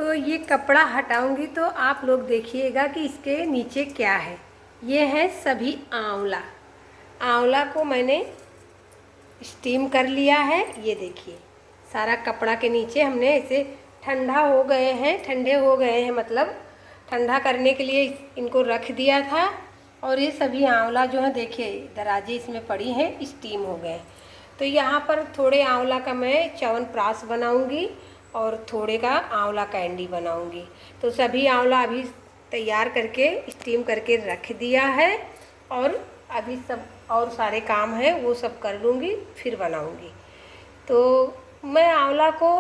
तो ये कपड़ा हटाऊंगी तो आप लोग देखिएगा कि इसके नीचे क्या है। ये है सभी आंवला। आंवला को मैंने स्टीम कर लिया है। ये देखिए सारा कपड़ा के नीचे हमने ऐसे ठंडा हो गए हैं, ठंडे हो गए हैं, मतलब ठंडा करने के लिए इनको रख दिया था। और ये सभी आंवला जो है देखिए दराजे इसमें पड़ी हैं, स्टीम हो गए। तो यहाँ पर थोड़े आंवला का मैं च्यवनप्राश बनाऊंगी और थोड़े का आंवला कैंडी बनाऊंगी। तो सभी आंवला अभी तैयार करके स्टीम करके रख दिया है और अभी सब और सारे काम हैं वो सब कर लूँगी फिर बनाऊँगी। तो मैं आंवला को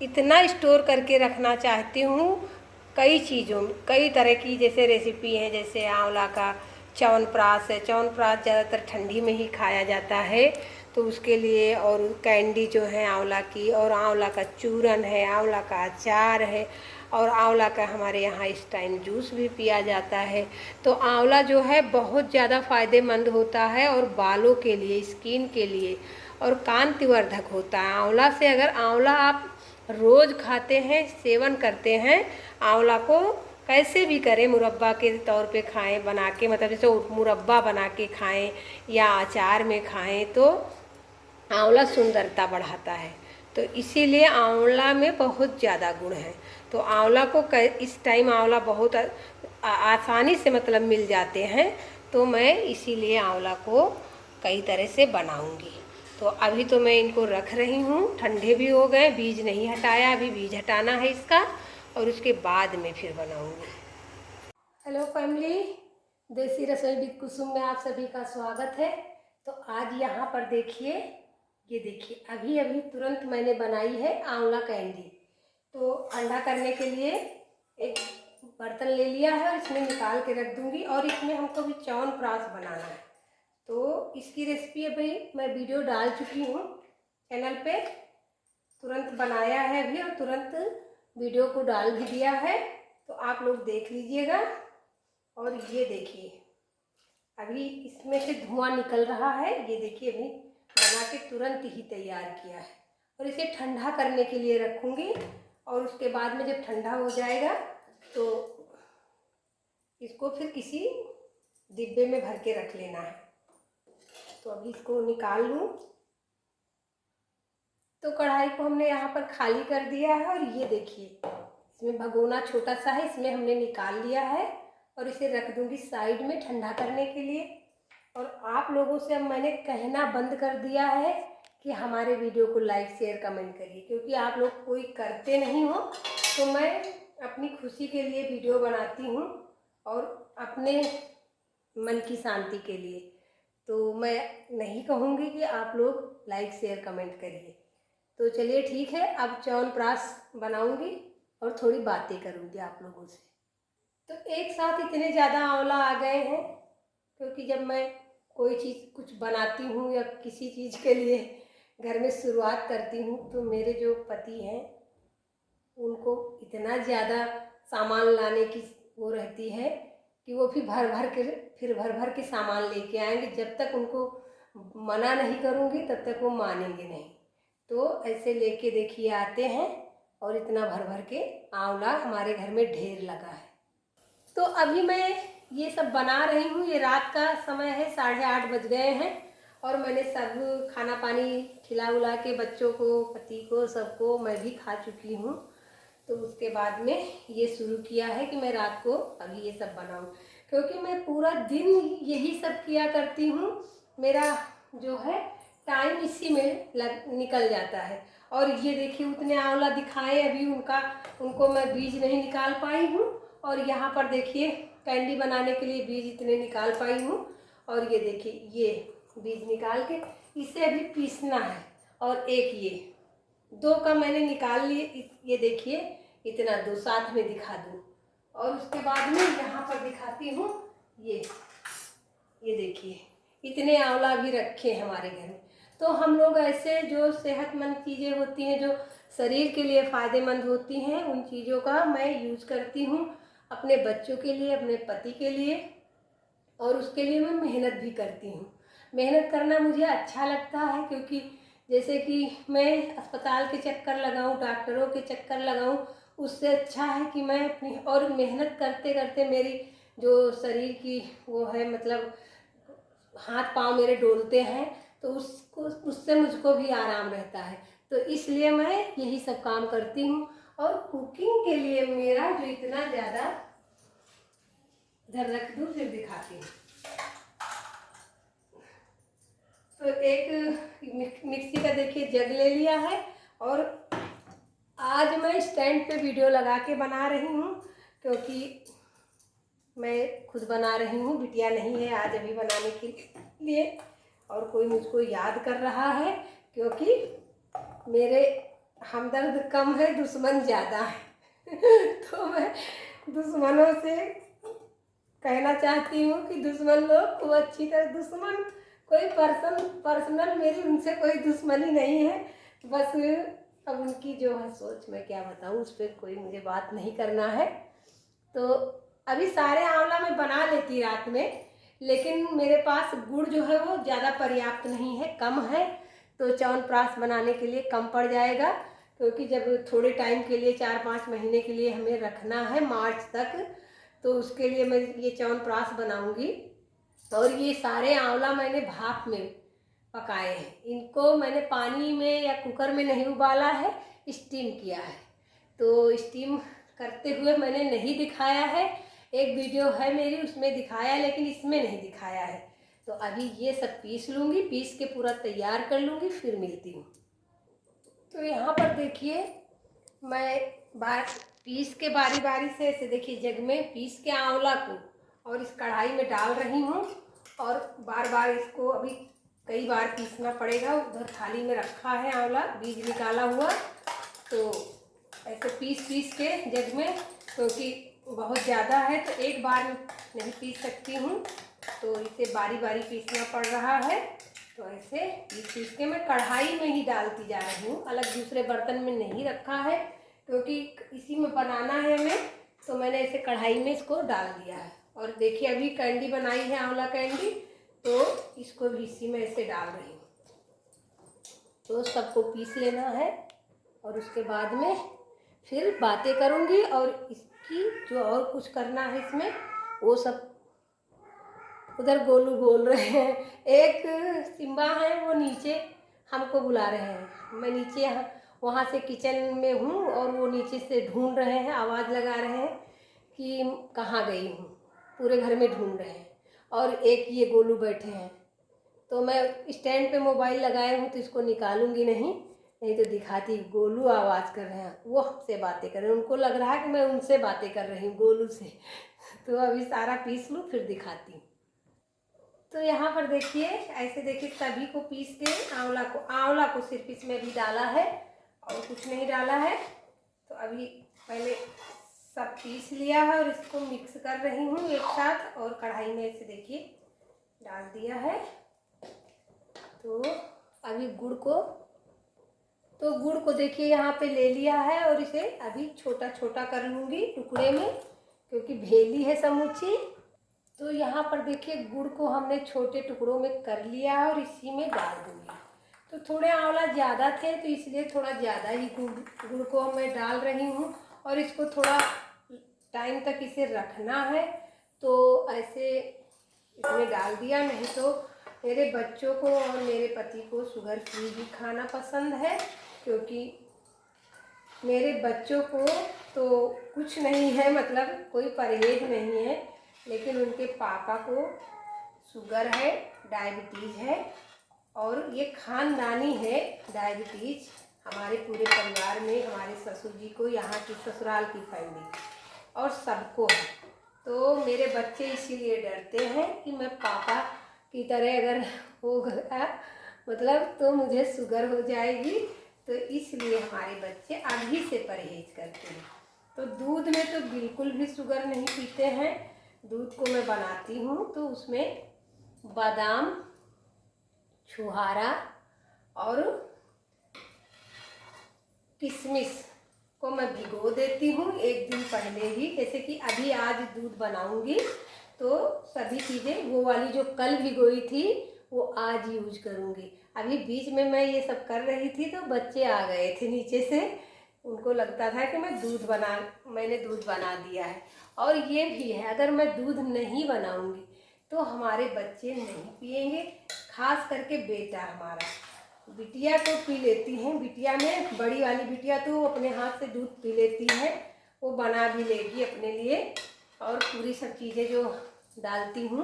इतना स्टोर करके रखना चाहती हूँ कई चीज़ों में, कई तरह की जैसे रेसिपी है, जैसे आंवला का च्यवनप्राश है। च्यवनप्राश ज़्यादातर ठंडी में ही खाया जाता है तो उसके लिए, और कैंडी जो है आंवला की, और आंवला का चूरन है, आंवला का अचार है, और आंवला का हमारे यहाँ इस टाइम जूस भी पिया जाता है। तो आंवला जो है बहुत ज़्यादा फ़ायदेमंद होता है और बालों के लिए, स्किन के लिए, और कांतिवर्धक होता है। आंवला से अगर आंवला आप रोज़ खाते हैं, सेवन करते हैं, आंवला को कैसे भी करें, मुरब्बा के तौर पे खाएं बना के, मतलब जैसे मुरब्बा बना के खाएं या अचार में खाएं, तो आंवला सुंदरता बढ़ाता है। तो इसीलिए आंवला में बहुत ज़्यादा गुण है। तो आंवला को इस टाइम आंवला बहुत आसानी से मतलब मिल जाते हैं, तो मैं इसीलिए आंवला को कई तरह से बनाऊंगी। तो अभी तो मैं इनको रख रही हूँ, ठंडे भी हो गए, बीज नहीं हटाया, अभी बीज हटाना है इसका और उसके बाद में फिर बनाऊंगी। हेलो फैमिली, देसी रसोई विद कुसुम में आप सभी का स्वागत है। तो आज यहाँ पर देखिए, ये देखिए अभी अभी तुरंत मैंने बनाई है आंवला कैंडी। तो ठंडा करने के लिए एक बर्तन ले लिया है और इसमें निकाल के रख दूंगी, और इसमें हमको भी च्यवनप्राश बनाना है। तो इसकी रेसिपी अभी मैं वीडियो डाल चुकी हूँ चैनल पे, तुरंत बनाया है अभी और तुरंत वीडियो को डाल भी दिया है, तो आप लोग देख लीजिएगा। और ये देखिए अभी इसमें से धुआं निकल रहा है, ये देखिए अभी बना के तुरंत ही तैयार किया है। और इसे ठंडा करने के लिए रखूँगी और उसके बाद में जब ठंडा हो जाएगा तो इसको फिर किसी डिब्बे में भर के रख लेना है। तो अभी इसको निकाल लूँ। तो कढ़ाई को हमने यहाँ पर खाली कर दिया है और ये देखिए इसमें भगोना छोटा सा है, इसमें हमने निकाल लिया है और इसे रख दूँगी साइड में ठंडा करने के लिए। और आप लोगों से अब मैंने कहना बंद कर दिया है कि हमारे वीडियो को लाइक शेयर कमेंट करिए, क्योंकि आप लोग कोई करते नहीं हो। तो मैं अपनी खुशी के लिए वीडियो बनाती हूँ और अपने मन की शांति के लिए। तो मैं नहीं कहूँगी कि आप लोग लाइक शेयर कमेंट करिए। तो चलिए ठीक है, अब च्यवनप्राश बनाऊँगी और थोड़ी बातें करूँगी आप लोगों से। तो एक साथ इतने ज़्यादा आंवला आ गए हैं, क्योंकि जब मैं कोई चीज़ कुछ बनाती हूँ या किसी चीज़ के लिए घर में शुरुआत करती हूँ, तो मेरे जो पति हैं उनको इतना ज़्यादा सामान लाने की वो रहती है कि वो फिर भर भर के सामान लेके आएंगे। जब तक उनको मना नहीं करूँगी तब तक वो मानेंगे नहीं। तो ऐसे लेके देखिए आते हैं और इतना भर भर के आंवला हमारे घर में ढेर लगा है। तो अभी मैं ये सब बना रही हूँ, ये रात का समय है, 8:30 बज गए हैं और मैंने सब खाना पानी खिला उला के बच्चों को, पति को, सबको मैं भी खा चुकी हूँ। तो उसके बाद में ये शुरू किया है कि मैं रात को अभी ये सब बनाऊँ, क्योंकि मैं पूरा दिन यही सब किया करती हूँ। मेरा जो है टाइम इसी में निकल जाता है। और ये देखिए उतने आंवला दिखाए अभी उनको मैं बीज नहीं निकाल पाई हूँ। और यहाँ पर देखिए कैंडी बनाने के लिए बीज इतने निकाल पाई हूँ। और ये देखिए ये बीज निकाल के इसे अभी पीसना है। और एक ये 2 का मैंने निकाल लिए, ये देखिए इतना 2 साथ में दिखा दूँ। और उसके बाद में यहाँ पर दिखाती हूँ, ये देखिए इतने आंवला भी रखे हैं हमारे घर में। तो हम लोग ऐसे जो सेहतमंद चीज़ें होती हैं, जो शरीर के लिए फ़ायदेमंद होती हैं, उन चीज़ों का मैं यूज़ करती हूँ अपने बच्चों के लिए, अपने पति के लिए, और उसके लिए मैं मेहनत भी करती हूँ। मेहनत करना मुझे अच्छा लगता है, क्योंकि जैसे कि मैं अस्पताल के चक्कर लगाऊँ, डॉक्टरों के चक्कर लगाऊँ, उससे अच्छा है कि मैं अपनी और मेहनत करते करते मेरी जो शरीर की वो है, मतलब हाथ पांव मेरे डोलते हैं, तो उसको उससे मुझको भी आराम रहता है। तो इसलिए मैं यही सब काम करती हूँ। और कुकिंग के लिए मेरा जो इतना ज़्यादा, इधर रख दूँ फिर दिखाती हूँ। तो एक मिक्सी का देखिए जग ले लिया है, और आज मैं स्टैंड पे वीडियो लगा के बना रही हूँ, क्योंकि मैं खुद बना रही हूँ, बिटिया नहीं है आज अभी बनाने के लिए, और कोई मुझको याद कर रहा है, क्योंकि मेरे हमदर्द कम है, दुश्मन ज़्यादा है। तो मैं दुश्मनों से कहना चाहती हूँ कि दुश्मन लोग खूब अच्छी तरह, दुश्मन कोई पर्सनल मेरी उनसे कोई दुश्मनी नहीं है, बस अब उनकी जो है सोच, मैं क्या बताऊँ, उस पर कोई मुझे बात नहीं करना है। तो अभी सारे आंवला मैं बना लेती रात में, लेकिन मेरे पास गुड़ जो है वो ज़्यादा पर्याप्त नहीं है, कम है, तो च्यवनप्राश बनाने के लिए कम पड़ जाएगा, क्योंकि जब थोड़े टाइम के लिए 4-5 महीने के लिए हमें रखना है मार्च तक, तो उसके लिए मैं ये च्यवनप्राश बनाऊंगी। और ये सारे आंवला मैंने भाप में पकाए हैं, इनको मैंने पानी में या कुकर में नहीं उबाला है, स्टीम किया है। तो स्टीम करते हुए मैंने नहीं दिखाया है, एक वीडियो है मेरी उसमें दिखाया, लेकिन इसमें नहीं दिखाया है। तो अभी ये सब पीस लूँगी, पीस के पूरा तैयार कर लूँगी, फिर मिलती हूँ। तो यहाँ पर देखिए मैं पीस के बारी बारी से ऐसे देखिए जग में पीस के आंवला को और इस कढ़ाई में डाल रही हूँ, और बार बार इसको अभी कई बार पीसना पड़ेगा। उधर थाली में रखा है आंवला, बीज निकाला हुआ, तो ऐसे पीस पीस के जग में, क्योंकि बहुत ज़्यादा है तो एक बार नहीं पीस सकती हूँ, तो इसे बारी बारी पीसना पड़ रहा है। तो ऐसे पीस पीस के मैं कढ़ाई में ही डालती जा रही हूँ, अलग दूसरे बर्तन में नहीं रखा है, क्योंकि इसी में बनाना है हमें, तो मैंने ऐसे कढ़ाई में इसको डाल दिया है। और देखिए अभी कैंडी बनाई है आंवला कैंडी, तो इसको भी इसी में ऐसे डाल रही हूँ। तो सबको पीस लेना है, और उसके बाद में फिर बातें करूँगी, और इसकी जो और कुछ करना है इसमें वो सब। उधर गोलू बोल रहे हैं, एक सिम्बा है वो नीचे हमको बुला रहे हैं, मैं नीचे यहाँ वहाँ से किचन में हूँ, और वो नीचे से ढूंढ रहे हैं, आवाज़ लगा रहे हैं कि कहाँ गई हूँ, पूरे घर में ढूंढ रहे हैं। और एक ये गोलू बैठे हैं, तो मैं स्टैंड पे मोबाइल लगाए हूँ तो इसको निकालूंगी नहीं, नहीं तो दिखाती। गोलू आवाज़ कर रहे हैं, वो हमसे बातें कर रहे हैं, उनको लग रहा है कि मैं उनसे बातें कर रही हूँ, गोलू से। तो अभी सारा पीस लूँ फिर दिखाती हूँ। तो यहाँ पर देखिए ऐसे देखिए सभी को पीस के आंवला को सिर्फ इसमें भी डाला है, और कुछ नहीं डाला है। तो अभी पहले सब पीस लिया है, और इसको मिक्स कर रही हूँ एक साथ, और कढ़ाई में ऐसे देखिए डाल दिया है। तो अभी गुड़ को देखिए यहाँ पे ले लिया है, और इसे अभी छोटा छोटा कर लूँगी टुकड़े में, क्योंकि भेली है समूची। तो यहाँ पर देखिए गुड़ को हमने छोटे टुकड़ों में कर लिया है, और इसी में डाल दूँगी। तो थोड़े आंवला ज़्यादा थे, तो इसलिए थोड़ा ज़्यादा ही गुड़ को मैं डाल रही हूँ, और इसको थोड़ा टाइम तक इसे रखना है। तो ऐसे इसमें डाल दिया, नहीं तो मेरे बच्चों को और मेरे पति को शुगर फ्री भी खाना पसंद है, क्योंकि मेरे बच्चों को तो कुछ नहीं है, मतलब कोई परहेज नहीं है, लेकिन उनके पापा को शुगर है, डायबिटीज़ है, और ये खानदानी है डायबिटीज़ हमारे पूरे परिवार में, हमारे ससुर जी को, यहाँ की ससुराल की फैमिली और सबको है। तो मेरे बच्चे इसीलिए डरते हैं कि मैं पापा की तरह अगर हो गया मतलब तो मुझे शुगर हो जाएगी, तो इसलिए हमारे बच्चे अभी से परहेज करते हैं। तो दूध में तो बिल्कुल भी शुगर नहीं पीते हैं। दूध को मैं बनाती हूँ तो उसमें बादाम, छुहारा और किशमिश को मैं भिगो देती हूँ एक दिन पहले ही। जैसे कि अभी आज दूध बनाऊँगी तो सभी चीज़ें वो वाली जो कल भिगोई थी वो आज यूज करूँगी। अभी बीच में मैं ये सब कर रही थी तो बच्चे आ गए थे नीचे से, उनको लगता था कि मैंने दूध बना दिया है। और ये भी है, अगर मैं दूध नहीं बनाऊंगी तो हमारे बच्चे नहीं पिएंगे, खास करके बेटा हमारा। बिटिया तो पी लेती हैं, बिटिया में बड़ी वाली बिटिया तो अपने हाथ से दूध पी लेती है, वो बना भी लेगी अपने लिए। और पूरी सब चीज़ें जो डालती हूँ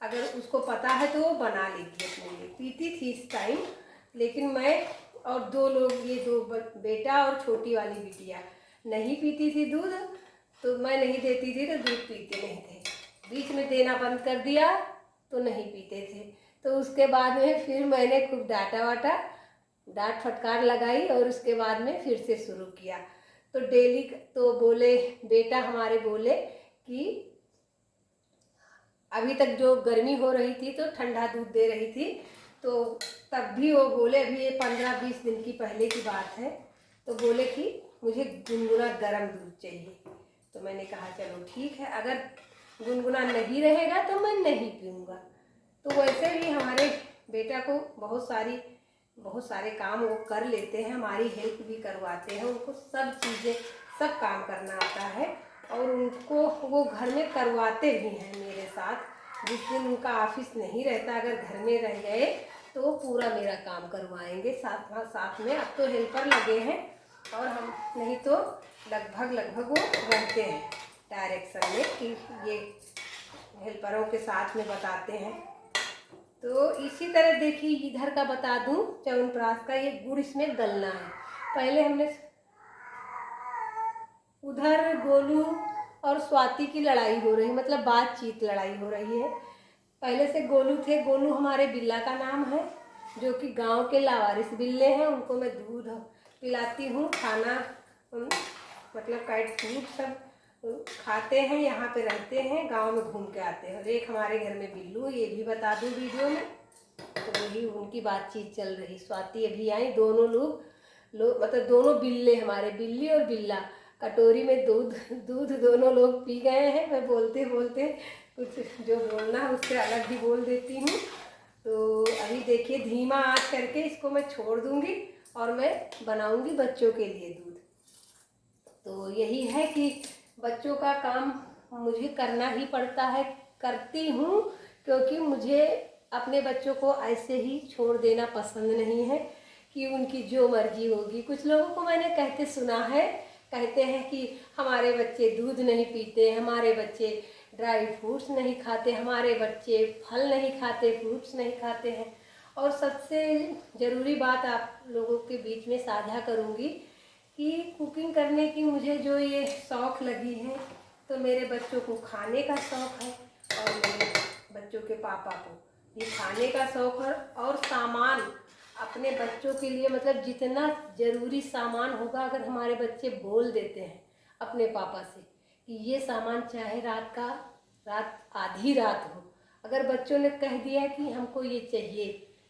अगर उसको पता है तो वो बना लेगी अपने लिए। पीती थी इस टाइम, लेकिन मैं और 2 लोग, ये 2 बेटा और छोटी वाली बिटिया नहीं पीती थी दूध, तो मैं नहीं देती थी तो दूध पीते नहीं थे। बीच में देना बंद कर दिया तो नहीं पीते थे। तो उसके बाद में फिर मैंने खूब डांट फटकार लगाई और उसके बाद में फिर से शुरू किया। तो डेली तो बोले, बेटा हमारे बोले कि अभी तक जो गर्मी हो रही थी तो ठंडा दूध दे रही थी, तो तब भी वो बोले, अभी ये 15-20 दिन की पहले की बात है, तो बोले कि मुझे गुनगुना गर्म दूध चाहिए। तो मैंने कहा चलो ठीक है, अगर गुनगुना नहीं रहेगा तो मैं नहीं पीऊँगा। तो वैसे भी हमारे बेटा को बहुत सारे काम वो कर लेते हैं, हमारी हेल्प भी करवाते हैं, उनको सब काम करना आता है और उनको वो घर में करवाते भी हैं मेरे साथ। जिस दिन उनका ऑफिस नहीं रहता, अगर घर में रह गए तो वो पूरा मेरा काम करवाएंगे साथ में। अब तो हेल्पर लगे हैं और हम नहीं तो लगभग वो रहते हैं डायरेक्शन में कि ये हेल्परों के साथ में बताते हैं। तो इसी तरह देखिए, इधर का बता दूं, च्यवनप्राश का ये गुड़ इसमें गलना है। पहले हमने उधर गोलू और स्वाति की लड़ाई हो रही, मतलब बातचीत लड़ाई हो रही है। पहले से गोलू थे, गोलू हमारे बिल्ला का नाम है, जो कि गांव के लावारिस बिल्ले हैं। उनको मैं दूध पिलाती हूँ, खाना मतलब कैट फूड सब खाते हैं, यहाँ पे रहते हैं, गांव में घूम के आते हैं। और एक हमारे घर में बिल्लू, ये भी बता दूँ वीडियो में। तो वही उनकी बातचीत चल रही। स्वाति अभी आई, दोनों लोग मतलब दोनों बिल्ले हमारे, बिल्ली और बिल्ला, कटोरी में दूध दोनों लोग पी गए हैं। मैं बोलते बोलते कुछ जो बोलना है उससे अलग भी बोल देती हूँ। तो अभी देखिए, धीमा आंच करके इसको मैं छोड़ दूँगी और मैं बनाऊँगी बच्चों के लिए दूध। तो यही है कि बच्चों का काम मुझे करना ही पड़ता है, करती हूँ, क्योंकि मुझे अपने बच्चों को ऐसे ही छोड़ देना पसंद नहीं है कि उनकी जो मर्जी होगी। कुछ लोगों को मैंने कहते सुना है, कहते हैं कि हमारे बच्चे दूध नहीं पीते, हमारे बच्चे ड्राई फ्रूट्स नहीं खाते, हमारे बच्चे फल नहीं खाते, फ्रूट्स नहीं खाते हैं। और सबसे ज़रूरी बात आप लोगों के बीच में साझा करूँगी कि कुकिंग करने की मुझे जो ये शौक़ लगी है, तो मेरे बच्चों को खाने का शौक़ है और मेरे बच्चों के पापा को ये खाने का शौक़ है। और सामान अपने बच्चों के लिए, मतलब जितना ज़रूरी सामान होगा, अगर हमारे बच्चे बोल देते हैं अपने पापा से कि ये सामान, चाहे रात आधी रात हो, अगर बच्चों ने कह दिया कि हमको ये चाहिए,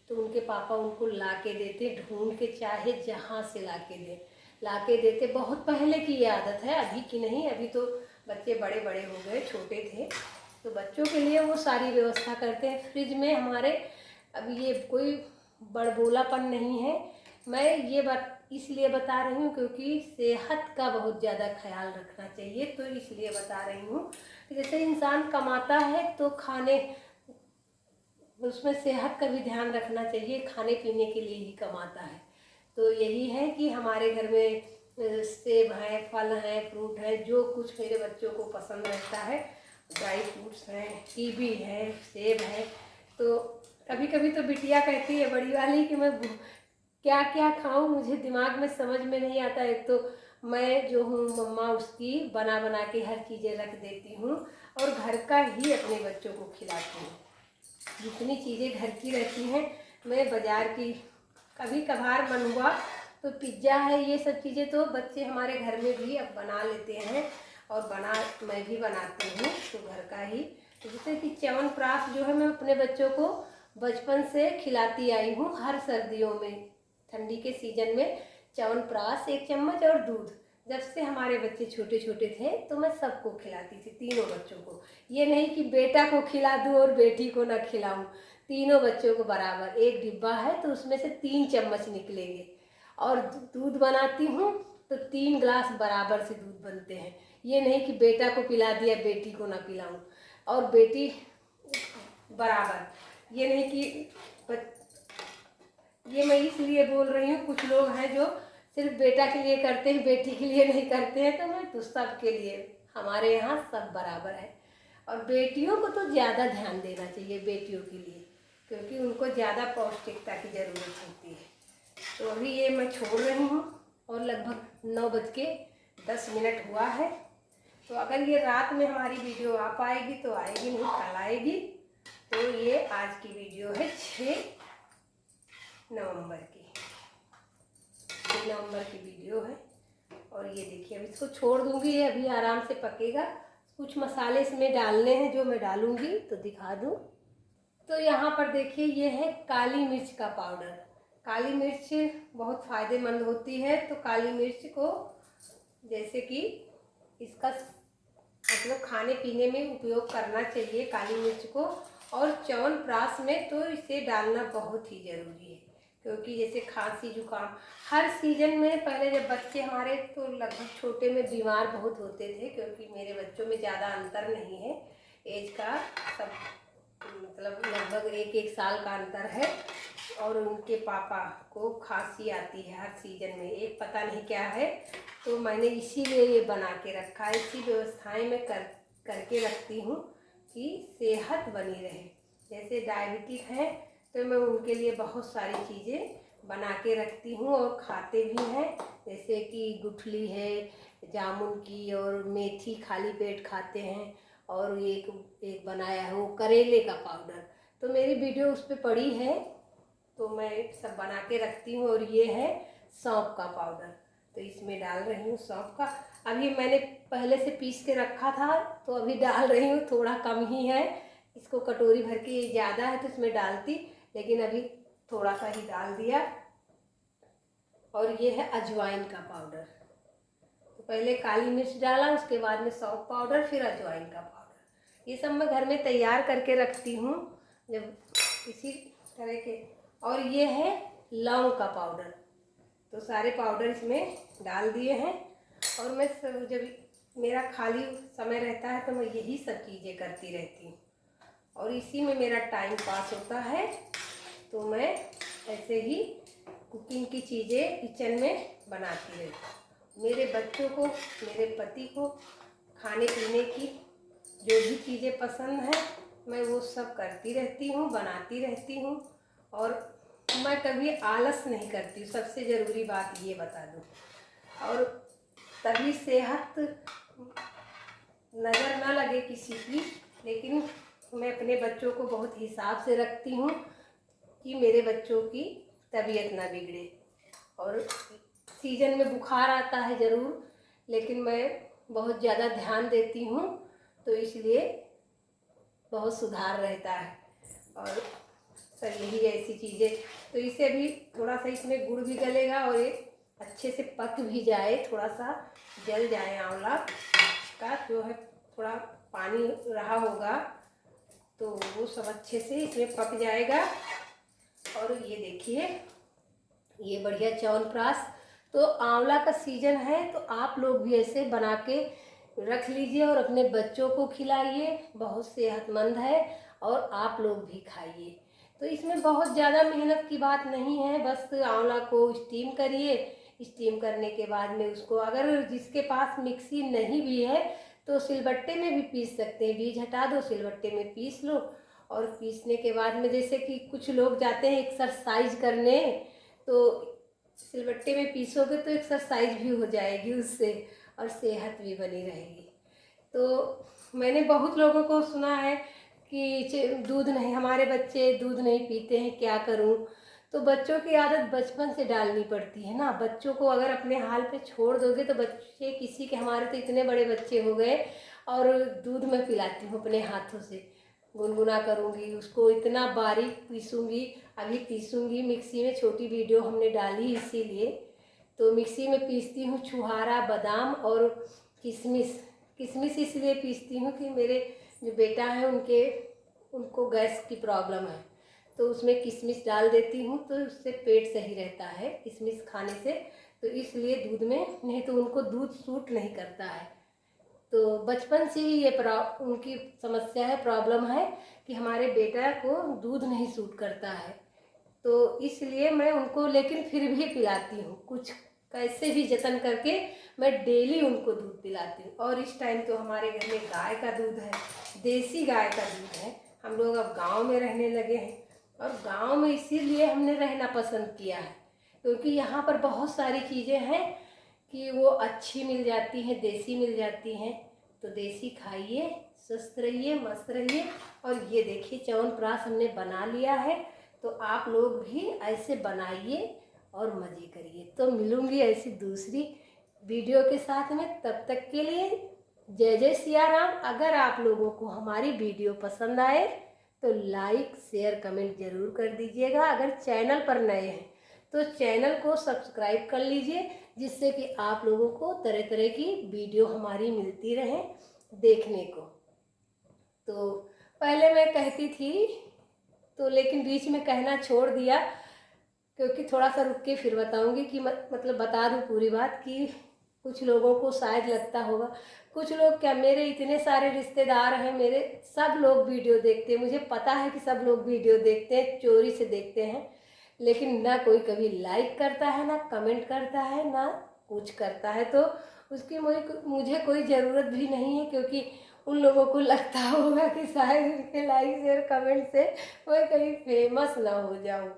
तो उनके पापा उनको ला के देते, ढूंढ के, चाहे जहाँ से ला के देते। बहुत पहले की ये आदत है, अभी की नहीं। अभी तो बच्चे बड़े बड़े हो गए, छोटे थे तो बच्चों के लिए वो सारी व्यवस्था करते हैं। फ्रिज में हमारे, अब ये कोई बड़बोलापन नहीं है, मैं ये बात इसलिए बता रही हूँ क्योंकि सेहत का बहुत ज़्यादा ख्याल रखना चाहिए, तो इसलिए बता रही हूँ कि जैसे इंसान कमाता है तो खाने, उसमें सेहत का भी ध्यान रखना चाहिए, खाने पीने के लिए ही कमाता है। तो यही है कि हमारे घर में सेब हैं, फल हैं, फ्रूट है, जो कुछ मेरे बच्चों को पसंद रहता है, ड्राई फ्रूट्स हैं, कीवी है, सेब है। तो कभी कभी तो बिटिया कहती है बड़ी वाली कि मैं क्या क्या खाऊं, मुझे दिमाग में समझ में नहीं आता। एक तो मैं जो हूँ मम्मा, उसकी बना बना के हर चीज़ें रख देती हूँ और घर का ही अपने बच्चों को खिलाती हूँ। जितनी चीज़ें घर की रहती हैं, मैं बाज़ार की कभी कभार मन हुआ तो पिज्ज़ा है, ये सब चीज़ें तो बच्चे हमारे घर में भी अब बना लेते हैं और मैं भी बनाती हूँ, तो घर का ही। जैसे कि च्यवनप्राश जो है, मैं अपने बच्चों को बचपन से खिलाती आई हूँ। हर सर्दियों में, ठंडी के सीजन में च्यवनप्राश 1 चम्मच और दूध, जब से हमारे बच्चे छोटे छोटे थे तो मैं सबको खिलाती थी, तीनों बच्चों को। ये नहीं कि बेटा को खिला दूँ और बेटी को ना खिलाऊँ, तीनों बच्चों को बराबर। एक डिब्बा है तो उसमें से 3 चम्मच निकलेंगे। और दूध बनाती हूँ तो 3 ग्लास बराबर से दूध बनते हैं। ये नहीं कि बेटा को पिला दिया बेटी को ना पिलाऊं, और बेटी बराबर, ये नहीं कि ये मैं इसलिए बोल रही हूँ, कुछ लोग हैं जो सिर्फ बेटा के लिए करते हैं, बेटी के लिए नहीं करते हैं। तो मैं तो सबके लिए, हमारे यहाँ सब बराबर है। और बेटियों को तो ज़्यादा ध्यान देना चाहिए, बेटियों के लिए, क्योंकि उनको ज़्यादा पौष्टिकता की ज़रूरत होती है। तो अभी ये मैं छोड़ रही हूँ और लगभग 9:10 हुआ है। तो अगर ये रात में हमारी वीडियो आ पाएगी तो आएगी, नहीं कल आएगी। तो ये आज की वीडियो है 6 नवंबर की, 6 नवंबर की वीडियो है। और ये देखिए, अब इसको छोड़ दूंगी, ये अभी आराम से पकेगा। कुछ मसाले इसमें डालने हैं जो मैं डालूंगी, तो दिखा दूं। तो यहाँ पर देखिए, ये है काली मिर्च का पाउडर। काली मिर्च बहुत फ़ायदेमंद होती है, तो काली मिर्च को जैसे कि इसका मतलब खाने पीने में उपयोग करना चाहिए काली मिर्च को। और च्यवनप्राश में तो इसे डालना बहुत ही ज़रूरी है, क्योंकि जैसे खांसी जुकाम हर सीजन में, पहले जब बच्चे हमारे तो लगभग छोटे में बीमार बहुत होते थे, क्योंकि मेरे बच्चों में ज़्यादा अंतर नहीं है एज का, सब मतलब लगभग 1-1 साल का अंतर है। और उनके पापा को खांसी आती है हर सीजन में, एक पता नहीं क्या है। तो मैंने इसीलिए ये बना के रखा है, इसी व्यवस्थाएं मैं करके रखती हूँ कि सेहत बनी रहे। जैसे डायबिटिक है तो मैं उनके लिए बहुत सारी चीज़ें बना के रखती हूँ और खाते भी हैं, जैसे कि गुठली है जामुन की, और मेथी खाली पेट खाते हैं। और एक बनाया है वो करेले का पाउडर, तो मेरी वीडियो उस पर पड़ी है, तो मैं सब बना के रखती हूँ। और ये है सौंफ का पाउडर, तो इसमें डाल रही हूँ सौंफ का। अभी मैंने पहले से पीस के रखा था, तो अभी डाल रही हूँ, थोड़ा कम ही है। इसको कटोरी भर के ज़्यादा है तो इसमें डालती, लेकिन अभी थोड़ा सा ही डाल दिया। और ये है अजवाइन का पाउडर, तो पहले काली मिर्च डाला, उसके बाद में सौंफ पाउडर, फिर अजवाइन का पाउडर। ये सब मैं घर में तैयार करके रखती हूँ जब इसी तरह के। और ये है लौंग का पाउडर, तो सारे पाउडर इसमें डाल दिए हैं। और मैं सब जब मेरा खाली समय रहता है तो मैं यही सब चीज़ें करती रहती हूँ, और इसी में मेरा टाइम पास होता है। तो मैं ऐसे ही कुकिंग की चीज़ें किचन में बनाती रहती हूँ। मेरे बच्चों को, मेरे पति को खाने पीने की जो भी चीज़ें पसंद हैं, मैं वो सब करती रहती हूँ, बनाती रहती हूँ। और मैं कभी आलस नहीं करती हूँ, सबसे ज़रूरी बात ये बता दूँ। और तभी सेहत नज़र ना लगे किसी की, लेकिन मैं अपने बच्चों को बहुत हिसाब से रखती हूँ कि मेरे बच्चों की तबीयत ना बिगड़े। और सीजन में बुखार आता है ज़रूर, लेकिन मैं बहुत ज़्यादा ध्यान देती हूँ, तो इसलिए बहुत सुधार रहता है। और सर यही ऐसी चीज़ें, तो इसे भी थोड़ा सा इसमें गुड़ भी गलेगा, और ये अच्छे से पक भी जाए, थोड़ा सा जल जाए आंवला का जो है, थोड़ा पानी रहा होगा तो वो सब अच्छे से इसमें पक जाएगा। और ये देखिए, ये बढ़िया च्यवनप्राश। तो आंवला का सीजन है, तो आप लोग भी ऐसे बना के रख लीजिए और अपने बच्चों को खिलाइए, बहुत सेहतमंद है, और आप लोग भी खाइए। तो इसमें बहुत ज़्यादा मेहनत की बात नहीं है, बस आंवला को स्टीम करिए। स्टीम करने के बाद में उसको, अगर जिसके पास मिक्सी नहीं भी है तो सिलबट्टे में भी पीस सकते हैं, बीज हटा दो, सिलबट्टे में पीस लो। और पीसने के बाद में, जैसे कि कुछ लोग जाते हैं एक्सरसाइज करने, तो सिलबट्टे में पीसोगे तो एक्सरसाइज भी हो जाएगी उससे, और सेहत भी बनी रहेगी। तो मैंने बहुत लोगों को सुना है कि दूध नहीं, हमारे बच्चे दूध नहीं पीते हैं, क्या करूं। तो बच्चों की आदत बचपन से डालनी पड़ती है ना। बच्चों को अगर अपने हाल पे छोड़ दोगे तो बच्चे किसी के, हमारे तो इतने बड़े बच्चे हो गए, और दूध मैं पिलाती हूँ अपने हाथों से, गुनगुना करूँगी उसको, इतना बारीक पीसूँगी। अभी पीसूँगी मिक्सी में, छोटी वीडियो हमने डाली इसीलिए। तो मिक्सी में पीसती हूँ छुहारा, बादाम और किशमिश। किशमिश इसलिए पीसती हूँ कि मेरे जो बेटा है उनको गैस की प्रॉब्लम है, तो उसमें किशमिश डाल देती हूँ, तो उससे पेट सही रहता है किशमिश खाने से। तो इसलिए दूध में, नहीं तो उनको दूध सूट नहीं करता है। तो बचपन से ही ये उनकी समस्या है, प्रॉब्लम है कि हमारे बेटा को दूध नहीं सूट करता है। तो इसलिए मैं उनको लेकिन फिर भी पिलाती हूँ, कुछ कैसे भी जतन करके मैं डेली उनको दूध पिलाती हूँ। और इस टाइम तो हमारे घर में गाय का दूध है, देसी गाय का दूध है। हम लोग अब गांव में रहने लगे हैं, और गांव में इसीलिए हमने रहना पसंद किया है क्योंकि यहाँ पर बहुत सारी चीज़ें हैं कि वो अच्छी मिल जाती हैं, देसी मिल जाती हैं। तो देसी खाइए, स्वस्थ रहिए, मस्त रहिए। और ये देखिए च्यवनप्राश हमने बना लिया है, तो आप लोग भी ऐसे बनाइए और मज़े करिए। तो मिलूँगी ऐसी दूसरी वीडियो के साथ में, तब तक के लिए जय जय सिया राम। अगर आप लोगों को हमारी वीडियो पसंद आए तो लाइक शेयर कमेंट ज़रूर कर दीजिएगा। अगर चैनल पर नए हैं तो चैनल को सब्सक्राइब कर लीजिए, जिससे कि आप लोगों को तरह तरह की वीडियो हमारी मिलती रहे देखने को। तो पहले मैं कहती थी तो लेकिन बीच में कहना छोड़ दिया, क्योंकि थोड़ा सा रुक के फिर बताऊंगी कि मतलब बता दूं पूरी बात कि कुछ लोगों को शायद लगता होगा, कुछ लोग क्या, मेरे इतने सारे रिश्तेदार हैं, मेरे सब लोग वीडियो देखते हैं, मुझे पता है कि सब लोग वीडियो देखते हैं, चोरी से देखते हैं, लेकिन ना कोई कभी लाइक करता है, ना कमेंट करता है, ना कुछ करता है। तो उसकी मुझे कोई ज़रूरत भी नहीं है, क्योंकि उन लोगों को लगता होगा कि शायद उनके लाइक शेयर कमेंट से मैं कहीं फेमस ना हो जाऊँ।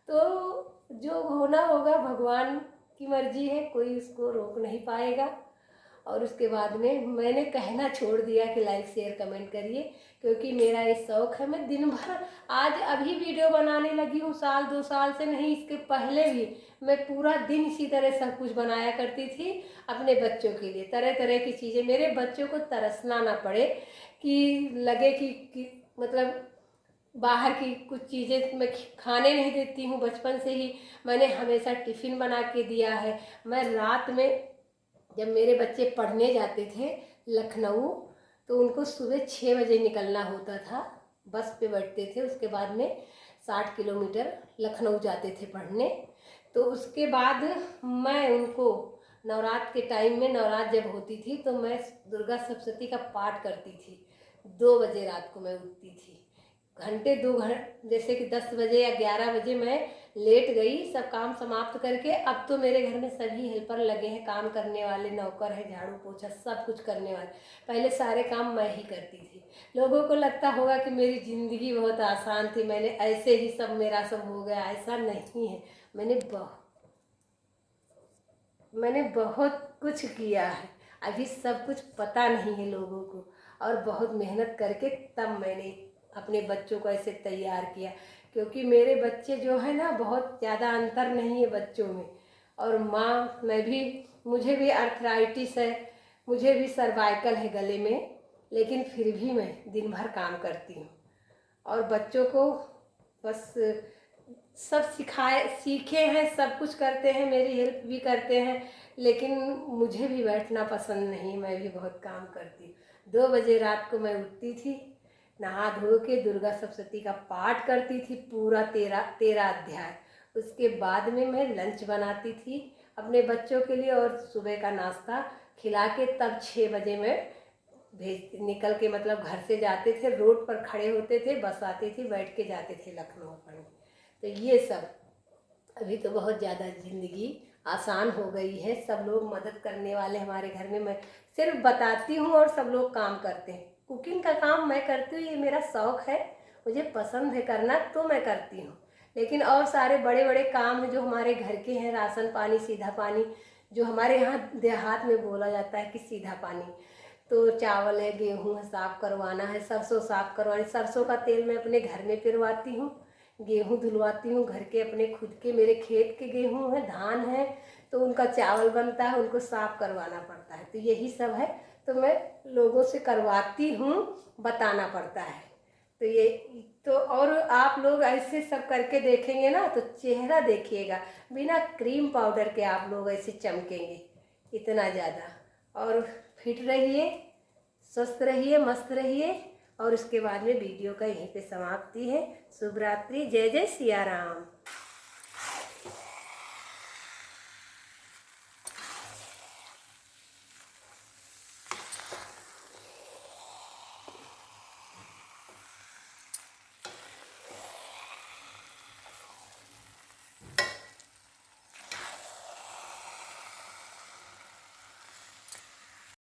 तो जो होना होगा भगवान की मर्जी है, कोई उसको रोक नहीं पाएगा। और उसके बाद में मैंने कहना छोड़ दिया कि लाइक शेयर कमेंट करिए, क्योंकि मेरा ये शौक़ है। मैं दिन भर आज अभी वीडियो बनाने लगी हूँ, साल 2 साल से नहीं, इसके पहले भी मैं पूरा दिन इसी तरह सब कुछ बनाया करती थी अपने बच्चों के लिए, तरह तरह की चीज़ें, मेरे बच्चों को तरसना ना पड़े कि लगे कि मतलब बाहर की कुछ चीज़ें मैं खाने नहीं देती हूँ। बचपन से ही मैंने हमेशा टिफ़िन बना के दिया है। मैं रात में जब मेरे बच्चे पढ़ने जाते थे लखनऊ, तो उनको सुबह 6 बजे निकलना होता था, बस पे बैठते थे, उसके बाद में 60 किलोमीटर लखनऊ जाते थे पढ़ने। तो उसके बाद मैं उनको नवरात्र के टाइम में, नवरात्र जब होती थी तो मैं दुर्गा सप्तशती का पाठ करती थी। 2 बजे रात को मैं उठती थी, घंटे 2 घंटे, जैसे कि 10 बजे या 11 बजे मैं लेट गई सब काम समाप्त करके। अब तो मेरे घर में सभी हेल्पर लगे हैं, काम करने वाले, नौकर है, झाड़ू पोछा सब कुछ करने वाले। पहले सारे काम मैं ही करती थी। लोगों को लगता होगा कि मेरी ज़िंदगी बहुत आसान थी, मैंने ऐसे ही सब मेरा सब हो गया, ऐसा नहीं है। मैंने बहुत कुछ किया है, अभी सब कुछ पता नहीं है लोगों को, और बहुत मेहनत करके तब मैंने अपने बच्चों को ऐसे तैयार किया। क्योंकि मेरे बच्चे जो है ना, बहुत ज़्यादा अंतर नहीं है बच्चों में। और माँ, मुझे भी आर्थराइटिस है, मुझे भी सर्वाइकल है गले में, लेकिन फिर भी मैं दिन भर काम करती हूँ और बच्चों को बस सब सीखे हैं, सब कुछ करते हैं, मेरी हेल्प भी करते हैं, लेकिन मुझे भी बैठना पसंद नहीं, मैं भी बहुत काम करती हूँ। 2 बजे रात को मैं उठती थी, नहा धो के दुर्गा सप्तशती का पाठ करती थी पूरा 13 अध्याय। उसके बाद में मैं लंच बनाती थी अपने बच्चों के लिए, और सुबह का नाश्ता खिला के तब 6 बजे मैं निकल के, मतलब घर से जाते थे, रोड पर खड़े होते थे, बस आती थी, बैठ के जाते थे लखनऊ पढ़ने। तो ये सब, अभी तो बहुत ज़्यादा ज़िंदगी आसान हो गई है, सब लोग मदद करने वाले हमारे घर में। मैं सिर्फ बताती हूँ और सब लोग काम करते हैं। कुकिंग का काम मैं करती हूँ, ये मेरा शौक़ है, मुझे पसंद है करना, तो मैं करती हूँ। लेकिन और सारे बड़े बड़े काम हैं जो हमारे घर के हैं, राशन पानी, सीधा पानी, जो हमारे यहाँ देहात में बोला जाता है कि सीधा पानी, तो चावल है, गेहूँ है, साफ़ करवाना है, सरसों साफ़ करवानी, सरसों का तेल मैं अपने घर में पिरवाती हूँ, गेहूँ धुलवाती हूँ घर के, अपने खुद के, मेरे खेत के गेहूँ है, धान है, तो उनका चावल बनता है, उनको साफ़ करवाना पड़ता है। तो यही सब है, तो मैं लोगों से करवाती हूँ, बताना पड़ता है। तो ये तो, और आप लोग ऐसे सब करके देखेंगे ना तो चेहरा देखिएगा, बिना क्रीम पाउडर के आप लोग ऐसे चमकेंगे इतना ज़्यादा। और फिट रहिए, स्वस्थ रहिए, मस्त रहिए। और उसके बाद में वीडियो का यहीं पे समाप्ति है। शुभ रात्रि, जय जय सिया राम।